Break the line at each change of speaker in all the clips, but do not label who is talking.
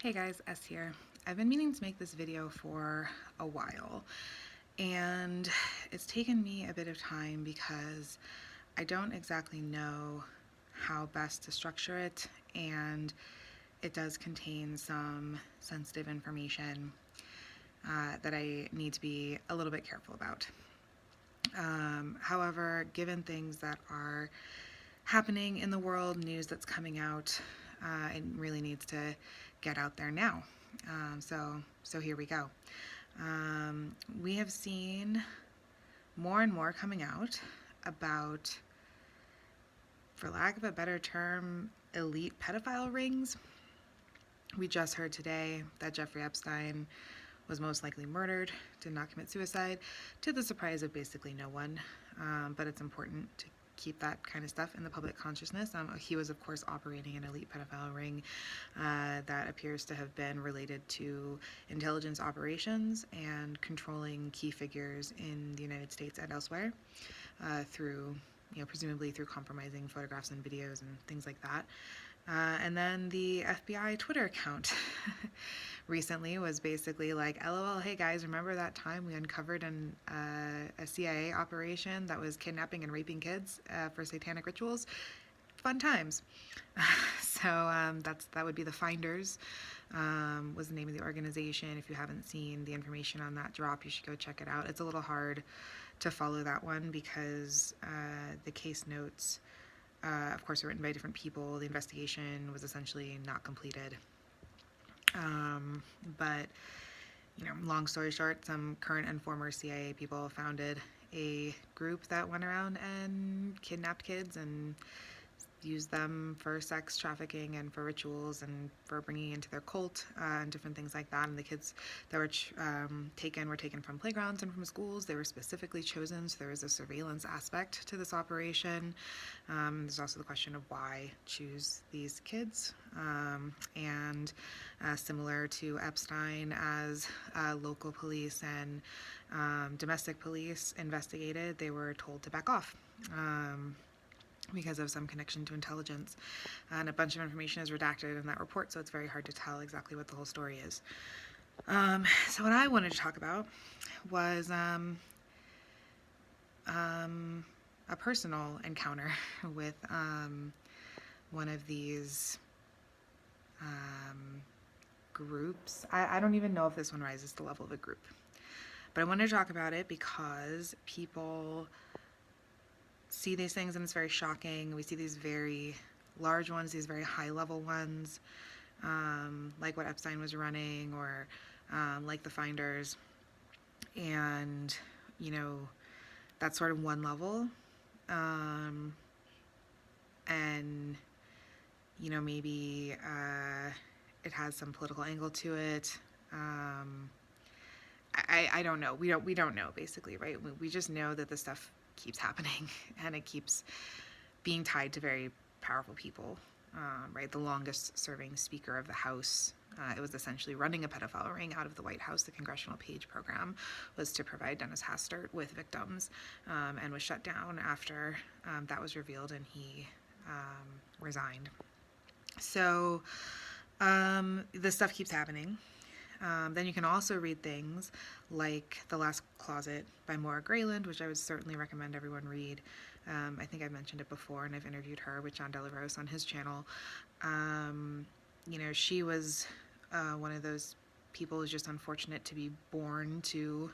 Hey guys, S here. I've been meaning to make this video for a while, and it's taken me a bit of time because I don't exactly know how best to structure it, and it does contain some sensitive information that I need to be a little bit careful about. However, given things that are happening in the world, news that's coming out, it really needs to get out there now. So here we go. We have seen more and more coming out about, for lack of a better term, elite pedophile rings. We just heard today that Jeffrey Epstein was most likely murdered, did not commit suicide, to the surprise of basically no one. But it's important to keep that kind of stuff in the public consciousness. He was, of course, operating an elite pedophile ring that appears to have been related to intelligence operations and controlling key figures in the United States and elsewhere through, presumably through compromising photographs and videos and things like that. And then the FBI Twitter account recently was basically like, LOL, hey guys, remember that time we uncovered a CIA operation that was kidnapping and raping kids for satanic rituals? Fun times. That would be the Finders, was the name of the organization. If you haven't seen the information on that drop, you should go check it out. It's a little hard to follow that one because the case notes, of course, were written by different people. The investigation was essentially not completed. But, long story short, some current and former CIA people founded a group that went around and kidnapped kids and used them for sex trafficking and for rituals and for bringing into their cult and different things like that. And the kids that were taken were taken from playgrounds and from schools. They were specifically chosen, so there was a surveillance aspect to this operation. There's also the question of why choose these kids. And similar to Epstein, as local police and domestic police investigated, they were told to back off. Because of some connection to intelligence. And a bunch of information is redacted in that report, so it's very hard to tell exactly what the whole story is. So what I wanted to talk about was a personal encounter with one of these groups. I don't even know if this one rises to the level of a group. But I wanted to talk about it because people see these things and it's very shocking. We see these very large ones, these very high level ones, like what Epstein was running, or like the Finders. And, that's sort of one level. And, maybe it has some political angle to it. I don't know. We don't know, basically, right? We just know that this stuff keeps happening and it keeps being tied to very powerful people, right? The longest serving Speaker of the House, it was essentially running a pedophile ring out of the White House. The Congressional Page program was to provide Dennis Hastert with victims, and was shut down after that was revealed and he resigned. So this stuff keeps happening. Then you can also read things like The Last Closet by Moira Greyland, which I would certainly recommend everyone read. I think I've mentioned it before, and I've interviewed her with John Delarose on his channel. She was one of those people who's just unfortunate to be born to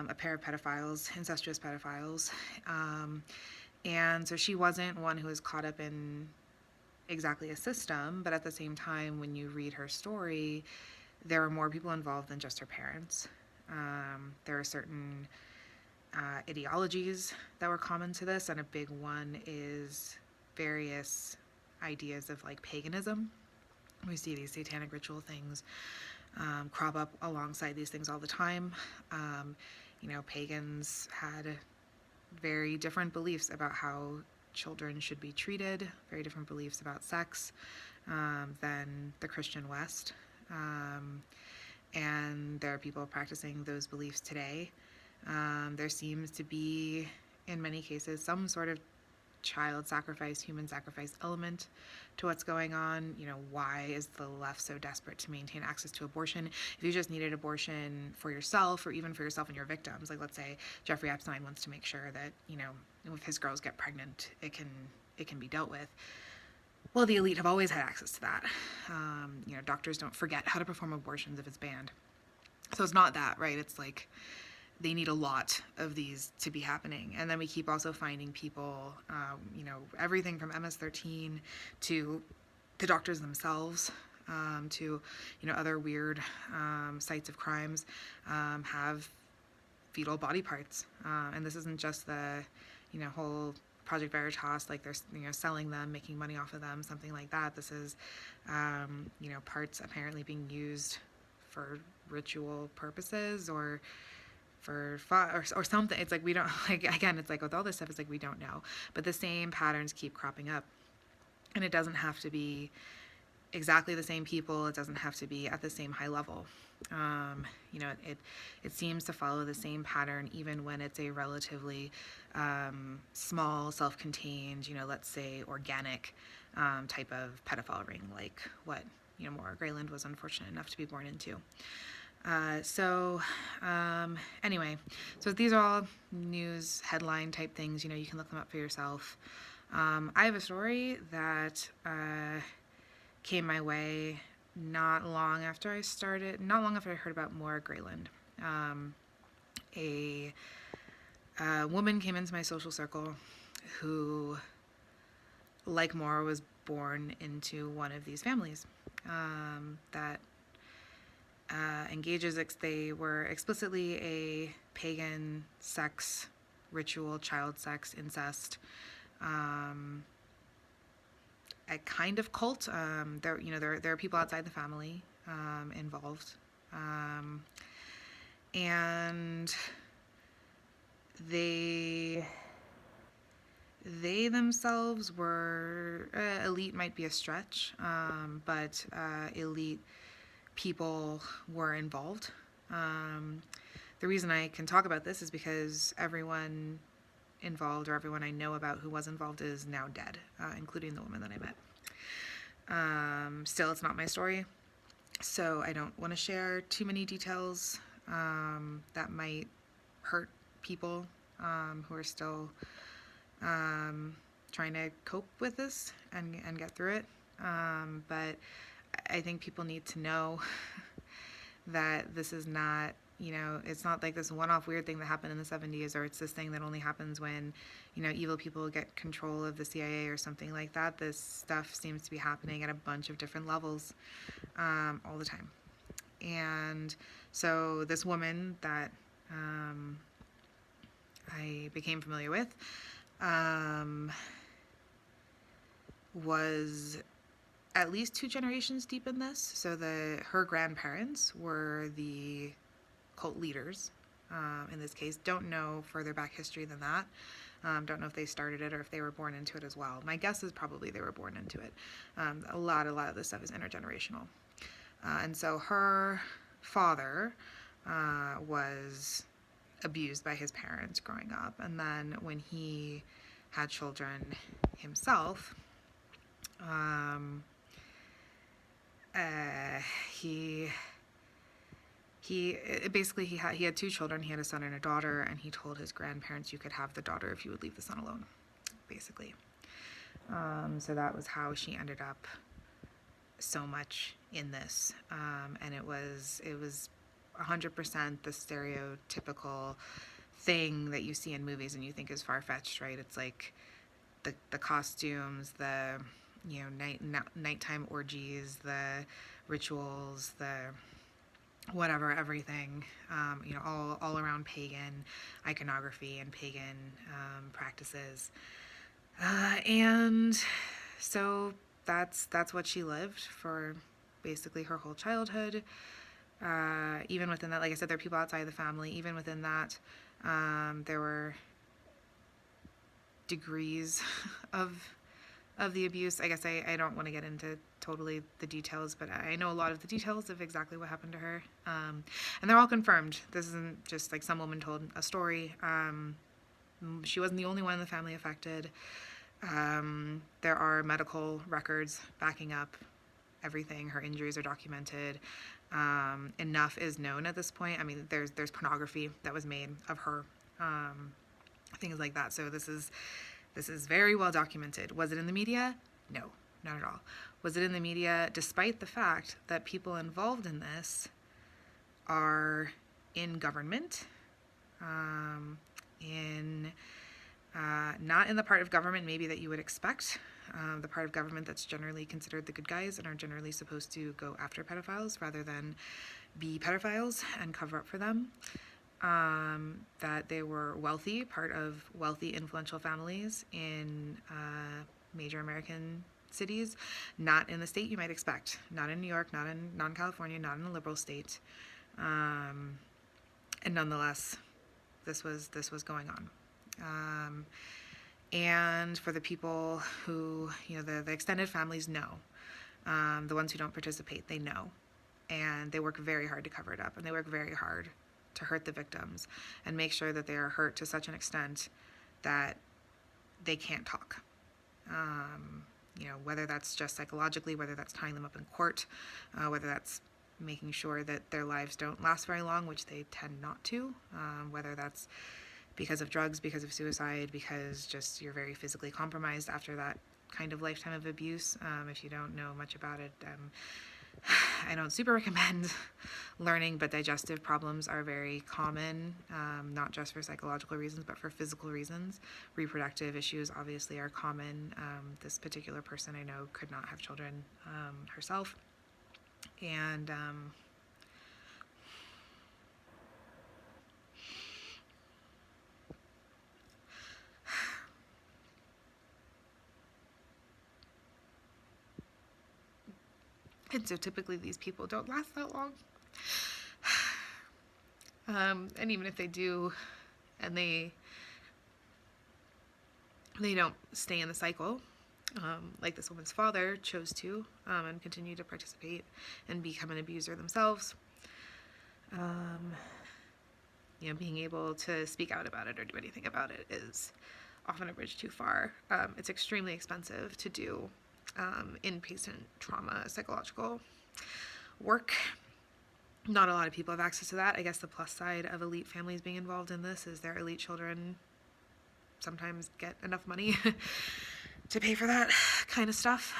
a pair of pedophiles, incestuous pedophiles. And so she wasn't one who was caught up in exactly a system, but at the same time, when you read her story, there are more people involved than just her parents. There are certain ideologies that were common to this, and a big one is various ideas of like paganism. We see these satanic ritual things crop up alongside these things all the time. Pagans had very different beliefs about how children should be treated, very different beliefs about sex than the Christian West. And there are people practicing those beliefs today. There seems to be, in many cases, some sort of child sacrifice, human sacrifice element to what's going on. Why is the left so desperate to maintain access to abortion? If you just needed abortion for yourself, or even for yourself and your victims, like let's say Jeffrey Epstein wants to make sure that, if his girls get pregnant, it can be dealt with. Well, the elite have always had access to that. Doctors don't forget how to perform abortions if it's banned. So it's not that, right? It's like they need a lot of these to be happening. And then we keep also finding people, everything from MS-13 to the doctors themselves, to, other weird sites of crimes, have fetal body parts. And this isn't just the, whole Project Veritas, like they're, selling them, making money off of them, something like that. This is, parts apparently being used for ritual purposes or for or something. It's like we don't, like, again, it's like with all this stuff, it's like we don't know. But the same patterns keep cropping up. And it doesn't have to be exactly the same people. It doesn't have to be at the same high level. It seems to follow the same pattern even when it's a relatively small, self-contained, let's say organic type of pedophile ring, like what Moira Greyland was unfortunate enough to be born into. Anyway, so these are all news headline type things. You can look them up for yourself. I have a story that came my way not long after I heard about Moira Greyland. A woman came into my social circle who, like Moira, was born into one of these families that engages. They were explicitly a pagan sex ritual, child sex, incest, a kind of cult. There are people outside the family involved, and they themselves were elite. Might be a stretch, but elite people were involved. The reason I can talk about this is because everyone involved, or everyone I know about who was involved, is now dead, including the woman that I met. Still, it's not my story, so I don't want to share too many details that might hurt people who are still trying to cope with this and get through it. But I think people need to know that this is not, it's not like this one-off weird thing that happened in the 70s, or it's this thing that only happens when, evil people get control of the CIA or something like that. This stuff seems to be happening at a bunch of different levels all the time. And so this woman that I became familiar with was at least 2 generations deep in this. So her grandparents were the cult leaders in this case. Don't know further back history than that. Don't know if they started it or if they were born into it as well. My guess is probably they were born into it. A lot of this stuff is intergenerational. And so her father was abused by his parents growing up. And then when he had children himself, he had 2 children. He had a son and a daughter, and he told his grandparents, you could have the daughter if you would leave the son alone, basically. So that was how she ended up so much in this. And it was 100% the stereotypical thing that you see in movies and you think is far-fetched, right? It's like the costumes, the nighttime orgies, the rituals, the whatever, everything, all around pagan iconography and pagan practices, and so that's what she lived for basically her whole childhood. Even within that, like I said, there are people outside the family. Even within that, there were degrees of the abuse. I guess I don't want to get into totally the details, but I know a lot of the details of exactly what happened to her. And they're all confirmed. This isn't just like some woman told a story. She wasn't the only one in the family affected. There are medical records backing up everything. Her injuries are documented. Enough is known at this point. I mean, there's pornography that was made of her, things like that. So this is very well documented. Was it in the media? No, not at all. Was it in the media despite the fact that people involved in this are in government, in not in the part of government maybe that you would expect, the part of government that's generally considered the good guys and are generally supposed to go after pedophiles rather than be pedophiles and cover up for them. That they were wealthy, part of wealthy, influential families in major American cities, not in the state you might expect, not in New York, not in California, not in a liberal state, and nonetheless, this was going on. And for the people who, the extended families know, the ones who don't participate, they know, and they work very hard to cover it up, and they work very hard to hurt the victims and make sure that they are hurt to such an extent that they can't talk. Whether that's just psychologically, whether that's tying them up in court, whether that's making sure that their lives don't last very long, which they tend not to, whether that's because of drugs, because of suicide, because just you're very physically compromised after that kind of lifetime of abuse. If you don't know much about it, I don't super recommend learning, but digestive problems are very common, not just for psychological reasons, but for physical reasons. Reproductive issues obviously are common. This particular person I know could not have children herself. And and so typically these people don't last that long. And even if they do, and they don't stay in the cycle, like this woman's father chose to, and continue to participate and become an abuser themselves. Being able to speak out about it or do anything about it is often a bridge too far. It's extremely expensive to do inpatient trauma psychological work. Not a lot of people have access to that. I guess the plus side of elite families being involved in this is their elite children sometimes get enough money to pay for that kind of stuff.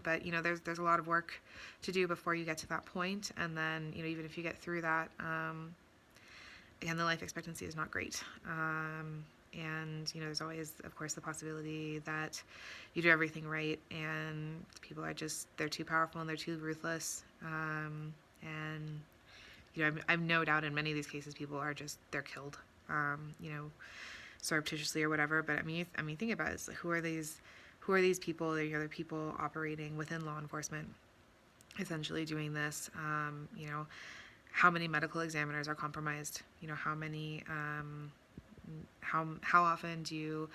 But there's a lot of work to do before you get to that point. And then even if you get through that, again, the life expectancy is not great. And there's always, of course, the possibility that you do everything right and people are they're too powerful and they're too ruthless. And I've no doubt in many of these cases people are they're killed, surreptitiously or whatever. But I mean, think about it. It's like, who are these people? They're people operating within law enforcement, essentially doing this. How many medical examiners are compromised? How many? How often do you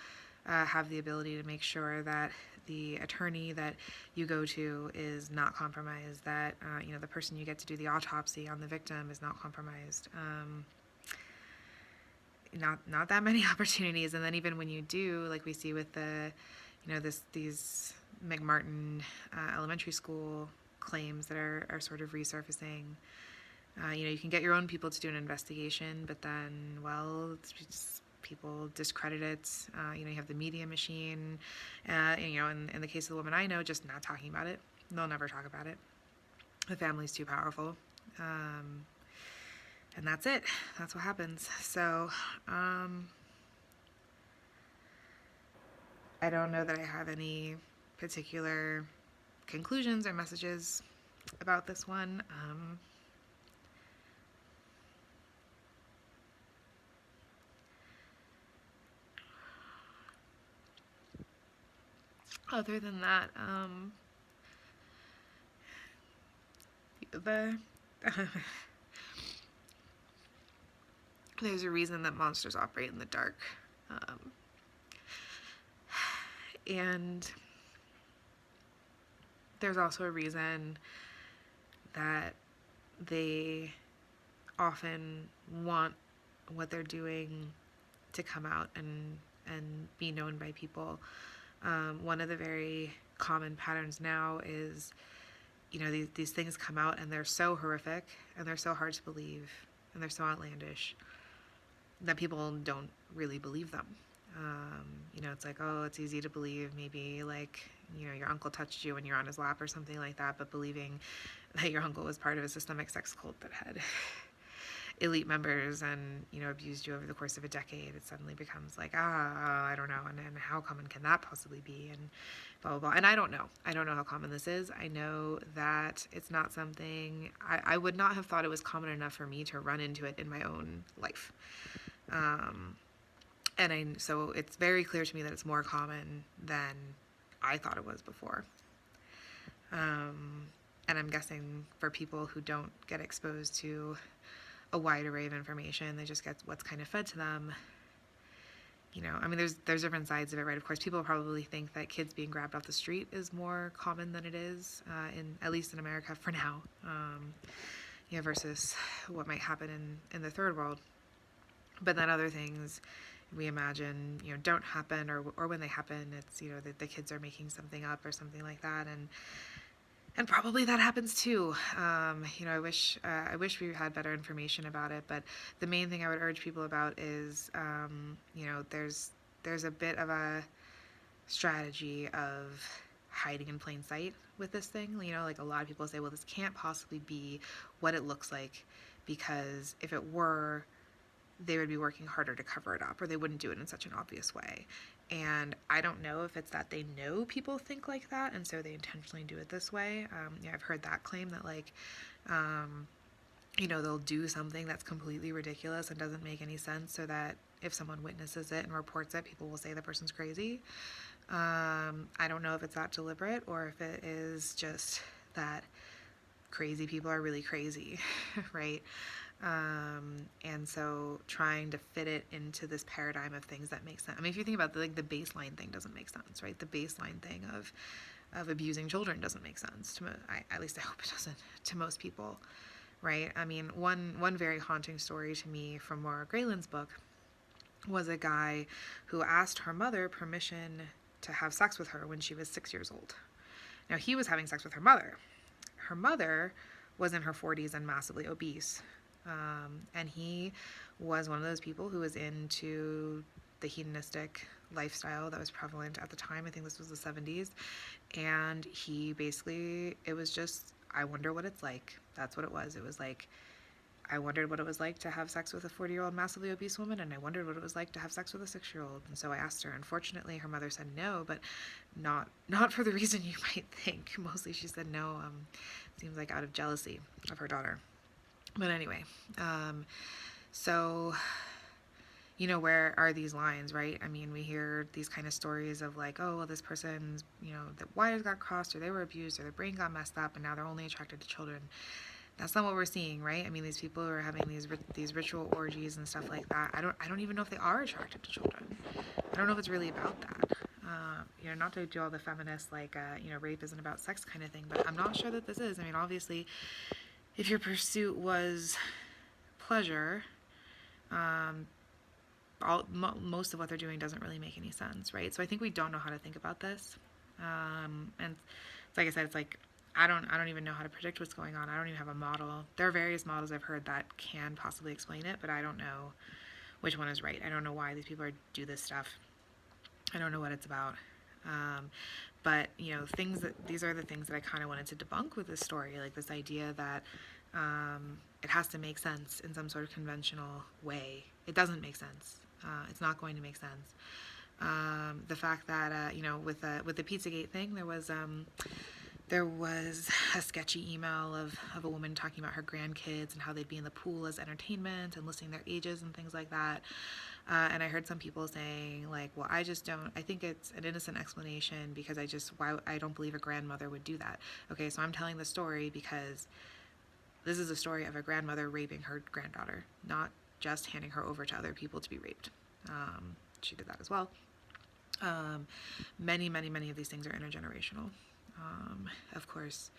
have the ability to make sure that the attorney that you go to is not compromised, that the person you get to do the autopsy on the victim is not compromised? Not that many opportunities. And then even when you do, like we see with the these McMartin elementary school claims that are sort of resurfacing, you can get your own people to do an investigation, but then, people discredit it. You have the media machine, in the case of the woman I know, just not talking about it. They'll never talk about it. The family's too powerful. And that's it. That's what happens. So, I don't know that I have any particular conclusions or messages about this one. Other than that, there's a reason that monsters operate in the dark. And there's also a reason that they often want what they're doing to come out and be known by people. One of the very common patterns now is, these things come out and they're so horrific and they're so hard to believe and they're so outlandish that people don't really believe them. It's like, oh, it's easy to believe maybe like, your uncle touched you when you're on his lap or something like that, but believing that your uncle was part of a systemic sex cult that had elite members and, abused you over the course of a decade, it suddenly becomes like, I don't know, and how common can that possibly be, and blah, blah, blah. And I don't know how common this is. I know that it's not something, I would not have thought it was common enough for me to run into it in my own life. So it's very clear to me that it's more common than I thought it was before. And I'm guessing for people who don't get exposed to a wide array of information, they just get what's kind of fed to them. There's different sides of it, right? Of course, people probably think that kids being grabbed off the street is more common than it is, at least in America for now, versus what might happen in the third world. But then other things we imagine, don't happen, or when they happen, it's, that the kids are making something up or something like that, and probably that happens too. I wish we had better information about it, but the main thing I would urge people about is, there's a bit of a strategy of hiding in plain sight with this thing. Like a lot of people say, well, this can't possibly be what it looks like, because if it were, they would be working harder to cover it up, or they wouldn't do it in such an obvious way. And I don't know if it's that they know people think like that, and so they intentionally do it this way. I've heard that claim that, like, they'll do something that's completely ridiculous and doesn't make any sense, so that if someone witnesses it and reports it, people will say the person's crazy. I don't know if it's that deliberate, or if it is just that crazy people are really crazy, right? And so trying to fit it into this paradigm of things that make sense. If you think about the baseline thing doesn't make sense, right? The baseline thing of abusing children doesn't make sense at least I hope it doesn't, to most people, right? One very haunting story to me from Moira Greyland's book was a guy who asked her mother permission to have sex with her when she was 6 years old. Now, he was having sex with her mother. Her mother was in her 40s and massively obese. And he was one of those people who was into the hedonistic lifestyle that was prevalent at the time. I think this was the 70s. And he basically, it was just, I wonder what it's like. That's what it was. It was like, I wondered what it was like to have sex with a 40-year-old massively obese woman, and I wondered what it was like to have sex with a 6-year-old. And so I asked her. Unfortunately, her mother said no, but not for the reason you might think. Mostly she said no, seems like out of jealousy of her daughter. But anyway, so, where are these lines, right? We hear these kind of stories of like, oh, well, this person's, the wires got crossed, or they were abused, or their brain got messed up, and now they're only attracted to children. That's not what we're seeing, right? These people who are having these ritual orgies and stuff like that, I don't even know if they are attracted to children. I don't know if it's really about that. Not to do all the feminist, like, rape isn't about sex kind of thing, but I'm not sure that this is. Obviously, if your pursuit was pleasure, most of what they're doing doesn't really make any sense, right? So I think we don't know how to think about this. And like I said, it's like, I don't even know how to predict what's going on. I don't even have a model. There are various models I've heard that can possibly explain it, but I don't know which one is right. I don't know why these people do this stuff. I don't know what it's about. But, these are the things that I kind of wanted to debunk with this story, like this idea that it has to make sense in some sort of conventional way. It doesn't make sense. It's not going to make sense. The fact that, with the Pizzagate thing, there was a sketchy email of a woman talking about her grandkids and how they'd be in the pool as entertainment and listing their ages and things like that. And I heard some people saying, like, well, I think it's an innocent explanation because I don't believe a grandmother would do that. Okay, so I'm telling the story because this is a story of a grandmother raping her granddaughter, not just handing her over to other people to be raped. She did that as well. Many of these things are intergenerational. Of course,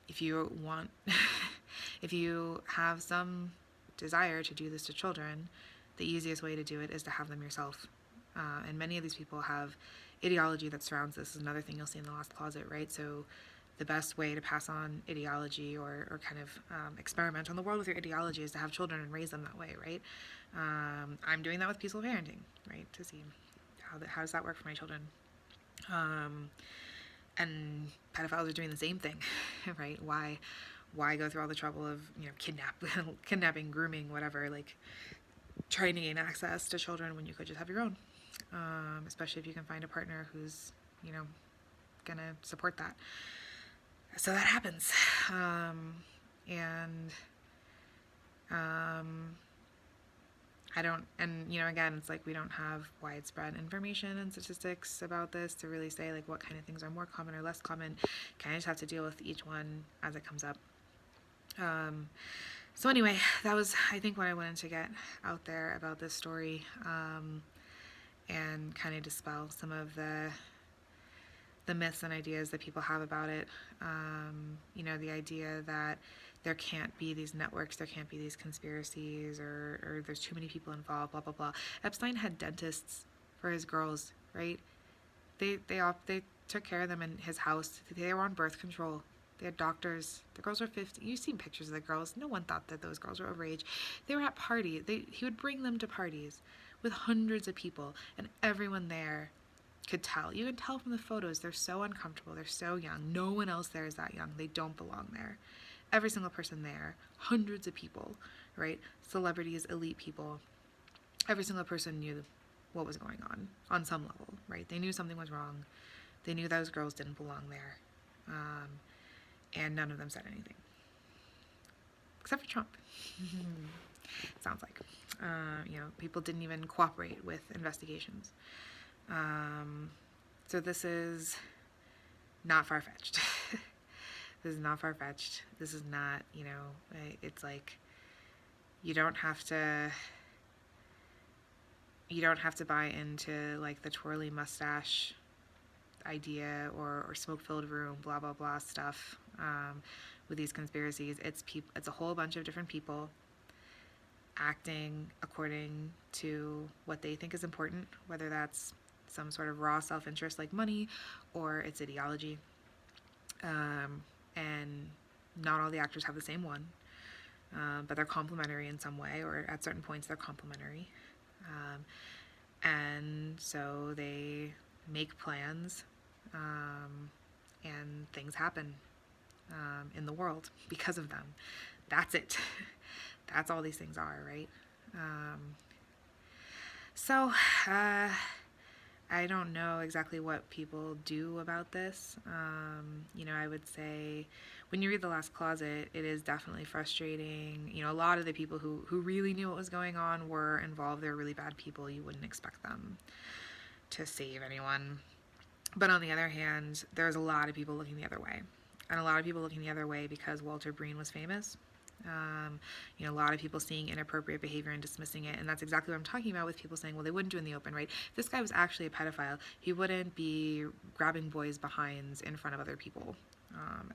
if you have some desire to do this to children, the easiest way to do it is to have them yourself. And many of these people have ideology that surrounds this is another thing you'll see in The Lost Closet, right? So the best way to pass on ideology or kind of experiment on the world with your ideology is to have children and raise them that way, right? I'm doing that with peaceful parenting, right? To see how does that work for my children. And pedophiles are doing the same thing, right? Why go through all the trouble of, kidnapping, grooming, whatever, like trying to gain access to children when you could just have your own, especially if you can find a partner who's, gonna support that. So that happens. Again, it's like we don't have widespread information and statistics about this to really say like what kind of things are more common or less common. Kind of just have to deal with each one as it comes up. So anyway, that was, I think, what I wanted to get out there about this story, and kind of dispel some of the myths and ideas that people have about it. The idea that there can't be these networks, there can't be these conspiracies, or there's too many people involved, blah, blah, blah. Epstein had dentists for his girls, right? They took care of them in his house. They were on birth control. They had doctors. The girls were 15. You've seen pictures of the girls. No one thought that those girls were overage. They were at parties. He would bring them to parties with hundreds of people, and everyone there could tell. You can tell from the photos. They're so uncomfortable. They're so young. No one else there is that young. They don't belong there. Every single person there, hundreds of people, right? Celebrities, elite people. Every single person knew what was going on some level, right? They knew something was wrong. They knew those girls didn't belong there. And none of them said anything. Except for Trump. Sounds like. People didn't even cooperate with investigations. So this is not far-fetched. This is not far-fetched. This is not, it's like you don't have to buy into like the twirly mustache idea or smoke-filled room, blah, blah, blah stuff with these conspiracies. It's a whole bunch of different people acting according to what they think is important, whether that's some sort of raw self-interest like money or it's ideology. And not all the actors have the same one, but they're complementary in some way, or at certain points they're complementary. And so they make plans, and things happen in the world because of them. That's it. That's all these things are, right? So I don't know exactly what people do about this. I would say when you read The Last Closet, it is definitely frustrating. A lot of the people who really knew what was going on were involved. They're really bad people. You wouldn't expect them to save anyone. But on the other hand, there's a lot of people looking the other way. And a lot of people looking the other way because Walter Breen was famous. A lot of people seeing inappropriate behavior and dismissing it, and that's exactly what I'm talking about with people saying, well, they wouldn't do it in the open, right? If this guy was actually a pedophile, he wouldn't be grabbing boys' behinds in front of other people,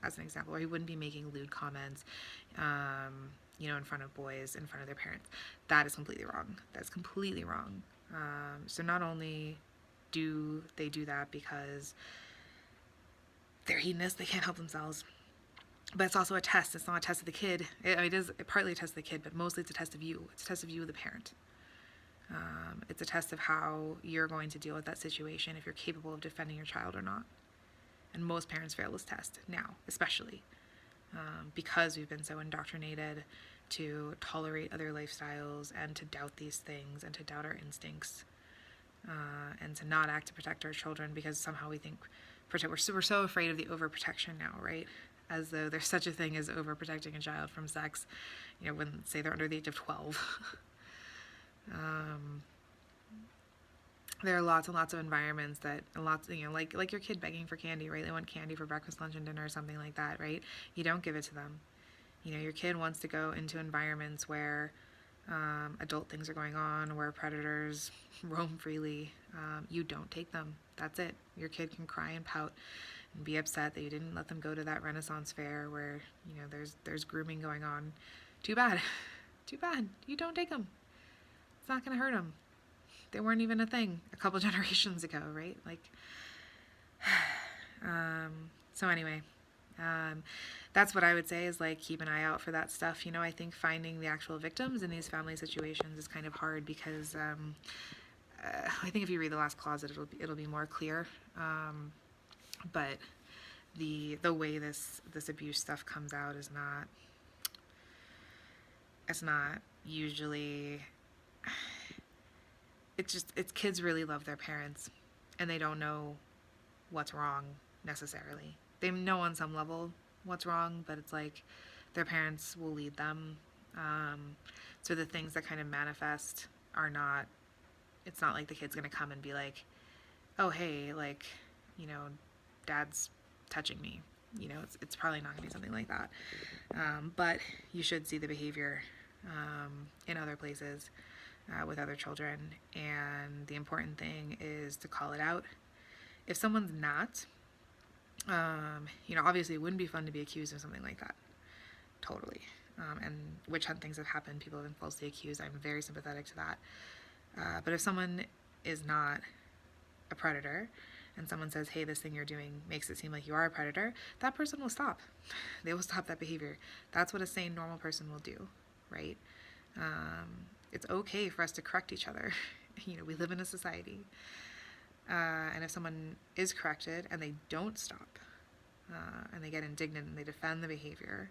as an example, or he wouldn't be making lewd comments, in front of boys, in front of their parents. That is completely wrong. That's completely wrong. So not only do they do that because they're hedonists, they can't help themselves, but it's also a test. It's not a test of the kid. It is partly a test of the kid, but mostly it's a test of you. It's a test of you, the parent. It's a test of how you're going to deal with that situation, if you're capable of defending your child or not. And most parents fail this test now, especially because we've been so indoctrinated to tolerate other lifestyles and to doubt these things and to doubt our instincts, and to not act to protect our children because somehow we think we're so afraid of the overprotection now, right? As though there's such a thing as overprotecting a child from sex, when, say, they're under the age of 12. There are lots and lots of environments that, like your kid begging for candy, right? They want candy for breakfast, lunch, and dinner or something like that, right? You don't give it to them. Your kid wants to go into environments where adult things are going on, where predators roam freely. You don't take them. That's it. Your kid can cry and pout and be upset that you didn't let them go to that Renaissance fair where, there's grooming going on. Too bad. Too bad. You don't take them. It's not going to hurt them. they weren't even a thing a couple generations ago, right? Like, so anyway, that's what I would say is, like, keep an eye out for that stuff. You know, I think finding the actual victims in these family situations is kind of hard because I think if you read The Last Closet, it'll be more clear. But the way this abuse stuff comes out is not, it's not usually, it's kids really love their parents and they don't know what's wrong necessarily. They know on some level what's wrong, but it's like their parents will lead them. So the things that kind of manifest are not, it's not like the kid's gonna come and be like, oh hey, like, you know, dad's touching me. You know, it's probably not gonna be something like that. But you should see the behavior in other places with other children, and the important thing is to call it out. If someone's not, you know, obviously it wouldn't be fun to be accused of something like that. Totally. And witch hunt things have happened. People have been falsely accused. I'm very sympathetic to that. But if someone is not a predator and someone says, hey, this thing you're doing makes it seem like you are a predator, that person will stop. They will stop that behavior. That's what a sane, normal person will do, right? It's okay for us to correct each other. You know, we live in a society. And if someone is corrected and they don't stop, and they get indignant and they defend the behavior,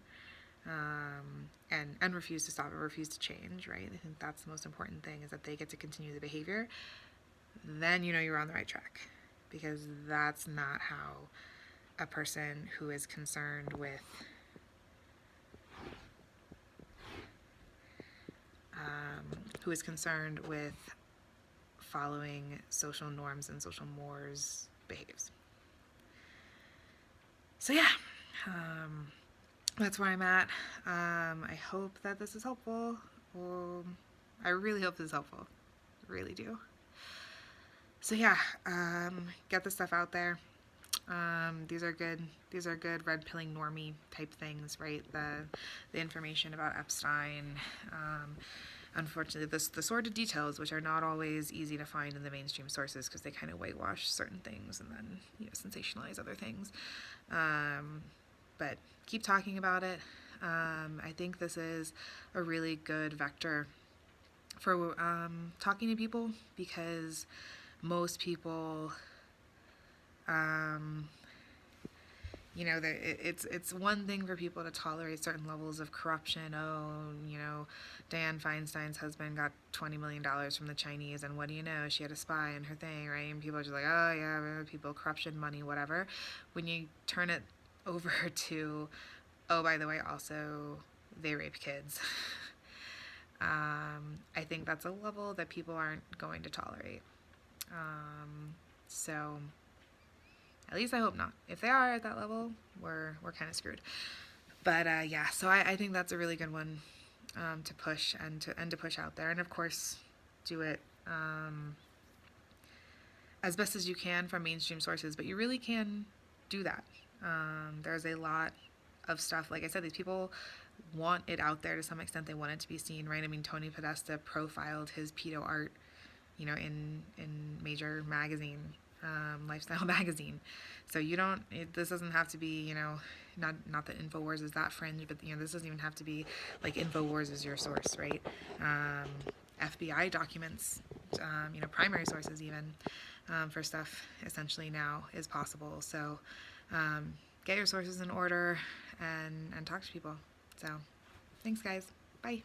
and refuse to stop or refuse to change, right? I think that's the most important thing, is that they get to continue the behavior. Then you know you're on the right track, because that's not how a person who is concerned with following social norms and social mores behaves. So yeah, that's where I'm at. I hope that this is helpful. I really hope this is helpful. I really do. So yeah, get the stuff out there. These are good red pilling normie type things, right? The information about Epstein. Unfortunately, the sordid details, which are not always easy to find in the mainstream sources, because they kind of whitewash certain things and then, you know, sensationalize other things. But keep talking about it. I think this is a really good vector for talking to people, because most people, you know, it's one thing for people to tolerate certain levels of corruption. Oh, you know, Dianne Feinstein's husband got $20 million from the Chinese, and what do you know? She had a spy in her thing, right? And people are just like, oh yeah, people, corruption, money, whatever. When you turn it over to, oh, by the way, also they rape kids. I think that's a level that people aren't going to tolerate. So at least I hope not. If they are at that level, we're kind of screwed. But yeah, so I think that's a really good one to push and to push out there. And of course, do it as best as you can from mainstream sources. But you really can do that. There's a lot of stuff. Like I said, these people want it out there to some extent. They want it to be seen, right? I mean, Tony Podesta profiled his pedo art, you know, in major magazine, lifestyle magazine. So you don't, this doesn't have to be, you know, not that InfoWars is that fringe, but, you know, this doesn't even have to be like InfoWars is your source, right? FBI documents, you know, primary sources even, for stuff essentially now is possible. So get your sources in order and talk to people. So thanks guys. Bye.